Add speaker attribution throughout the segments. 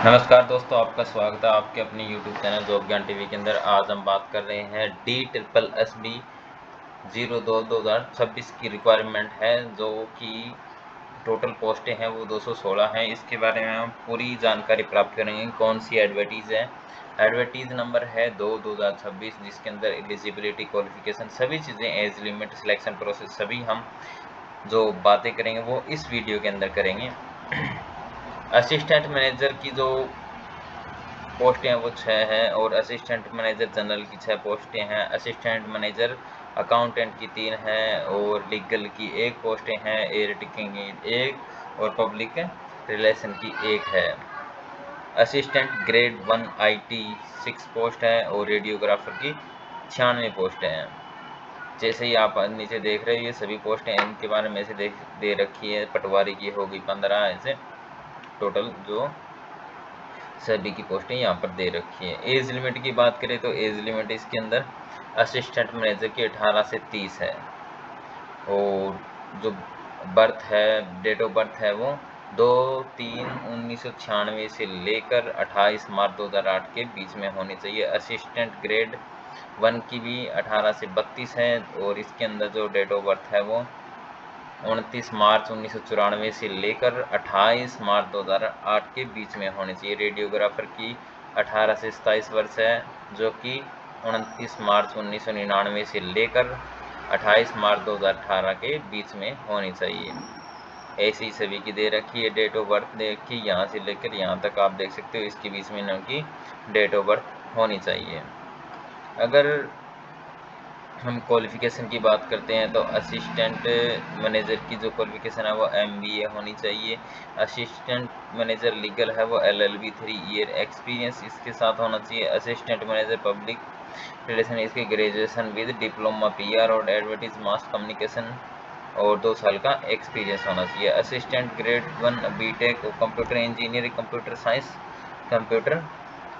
Speaker 1: नमस्कार दोस्तों, आपका स्वागत है आपके अपने YouTube चैनल जॉब ज्ञान टीवी के अंदर। आज हम बात कर रहे हैं DSSB 02/2026 की रिक्वायरमेंट है, जो कि टोटल पोस्टें हैं वो 216 हैं। इसके बारे में हम पूरी जानकारी प्राप्त करेंगे। कौन सी एडवर्टीज़ है, एडवर्टीज़ नंबर है 2/2026, जिसके अंदर एलिजिबिलिटी, क्वालिफिकेशन, सभी चीज़ें, एज लिमिट, सिलेक्शन प्रोसेस, सभी हम जो बातें करेंगे वो इस वीडियो के अंदर करेंगे। असिस्टेंट मैनेजर की जो पोस्टें हैं वो 6 हैं और असिस्टेंट मैनेजर जनरल की 6 पोस्टें हैं। असिस्टेंट मैनेजर अकाउंटेंट की 3 हैं और लीगल की 1 पोस्टें हैं। एयर टिकिंग की 1 और पब्लिक रिलेशन की 1 है। असिस्टेंट ग्रेड 1 IT 6 पोस्ट है और रेडियोग्राफर की 96 पोस्टें हैं। जैसे ही आप नीचे देख रहे हैं ये सभी पोस्टें इनके बारे में से दे रखी है। पटवारी की होगी 15, ऐसे टोटल जो सभी की पोस्टें यहाँ पर दे रखी है। एज लिमिट की बात करें तो एज लिमिट इसके अंदर असिस्टेंट मैनेजर की 18 से 30 है और जो बर्थ है, डेट ऑफ बर्थ है वो 2/3/1996 से लेकर 28 मार्च 2008 के बीच में होनी चाहिए। असिस्टेंट ग्रेड 1 की भी 18 से 32 है और इसके अंदर जो डेट ऑफ बर्थ है वो 29 मार्च 1994 से लेकर 28 मार्च 2008 के बीच में होनी चाहिए। रेडियोग्राफर की 18 से 27 वर्ष है, जो कि 29 मार्च 1999 से लेकर 28 मार्च 2018 के बीच में होनी चाहिए। ऐसी सभी की दे रखी है। डेट ऑफ बर्थ देखिए, यहाँ से लेकर यहाँ तक आप देख सकते हो, इसके बीच में इनकी डेट ऑफ बर्थ होनी चाहिए। अगर हम क्वालिफ़िकेशन की बात करते हैं तो असिस्टेंट मैनेजर की जो क्वालिफ़िकेशन है वो MBA होनी चाहिए। असिस्टेंट मैनेजर लीगल है वो LLB 3 ईयर एक्सपीरियंस इसके साथ होना चाहिए। असिस्टेंट मैनेजर पब्लिक रिलेशन इसके ग्रेजुएशन विद डिप्लोमा PR और एडवर्टीज मास कम्युनिकेशन और 2 साल का एक्सपीरियंस होना चाहिए। असिस्टेंट ग्रेड 1 BTech और computer engineering, computer science, computer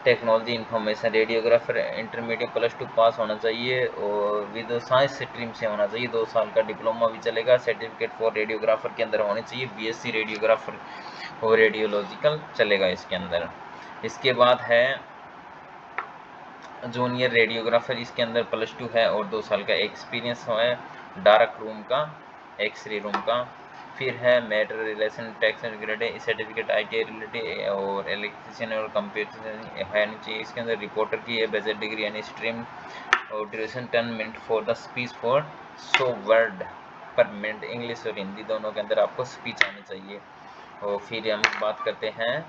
Speaker 1: technology, information, radiographer intermediate +2 पास होना चाहिए और विद साइंस स्ट्रीम से होना चाहिए। 2 साल का डिप्लोमा भी चलेगा। सर्टिफिकेट फॉर रेडियोग्राफर के अंदर होनी चाहिए। BSc रेडियोग्राफर और रेडियोलॉजिकल चलेगा इसके अंदर। इसके बाद है जूनियर रेडियोग्राफर, इसके अंदर +2 है और 2 साल का एक्सपीरियंस है। डार्क रूम का, एक्सरे रूम का। फिर है matriculation tax grade certificate ITI related और इलेक्ट्रिशियन और कंप्यूटर है नीचे। इसके अंदर रिपोर्टर की है, बैचलर डिग्री यानी स्ट्रीम और duration 10 minute for the speech for 100 word per minute. English और हिंदी दोनों के अंदर आपको स्पीच आनी चाहिए। और फिर हम बात करते हैं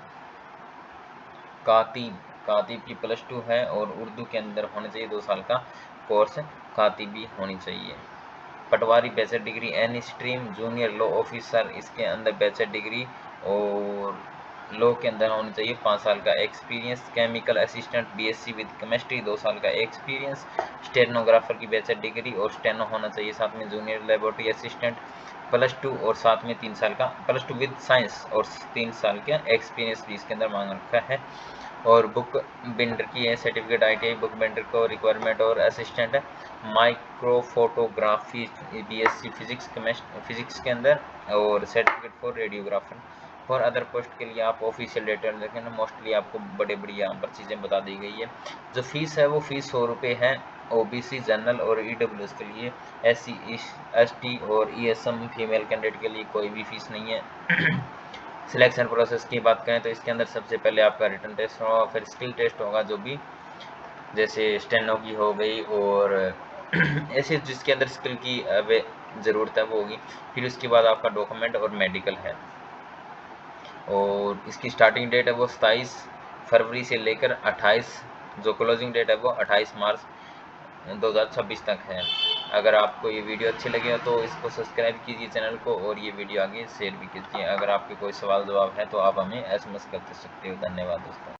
Speaker 1: कातिब। कातिब की +2 है और उर्दू के अंदर होना चाहिए 2 साल का कोर्स कातिबी होनी चाहिए। Patwari bachelor degree any stream. Junior law officer, इसके अंदर बैचलर डिग्री और लॉ के अंदर होनी चाहिए 5 साल का experience. Chemical assistant BSc with chemistry 2 साल का एक्सपीरियंस। स्टेनोग्राफर की बैचलर डिग्री और स्टेनो होना चाहिए साथ में। जूनियर लेबोरेटरी असिस्टेंट +2 और साथ में 3 साल का +2 विद साइंस और 3 साल का एक्सपीरियंस भी इसके अंदर मांग रखा है। और बुक बिल्डर की है सर्टिफिकेट ITI बुक बिल्डर को रिक्वायरमेंट। और assistant micro photography BSc physics के अंदर और certificate for radiographer. For other post के लिए आप ऑफिशियल डिटेल देखें ना, मोस्टली आपको बड़े यहाँ पर चीज़ें बता दी गई है। जो फीस है वो फीस 100 रुपये है। OBC जनरल और EWS के लिए, SC ST और ESM फीमेल कैंडिडेट के लिए कोई भी फीस नहीं है। सिलेक्शन प्रोसेस की बात करें तो इसके अंदर सबसे पहले आपका रिटन टेस्ट होगा, फिर स्किल टेस्ट होगा, जो भी जैसे स्टेनो की हो गई और ऐसे जिसके अंदर स्किल की ज़रूरत है वो होगी। फिर उसके बाद आपका डॉक्यूमेंट और मेडिकल है। और इसकी स्टार्टिंग डेट है वो 27 फरवरी से लेकर 28, जो क्लोजिंग डेट है वो 28 मार्च 2026 तक है। अगर आपको ये वीडियो अच्छी लगे तो इसको सब्सक्राइब कीजिए चैनल को और ये वीडियो आगे शेयर भी कीजिए। अगर आपके कोई सवाल जवाब है तो आप हमें SMS कर सकते हो। धन्यवाद दोस्तों।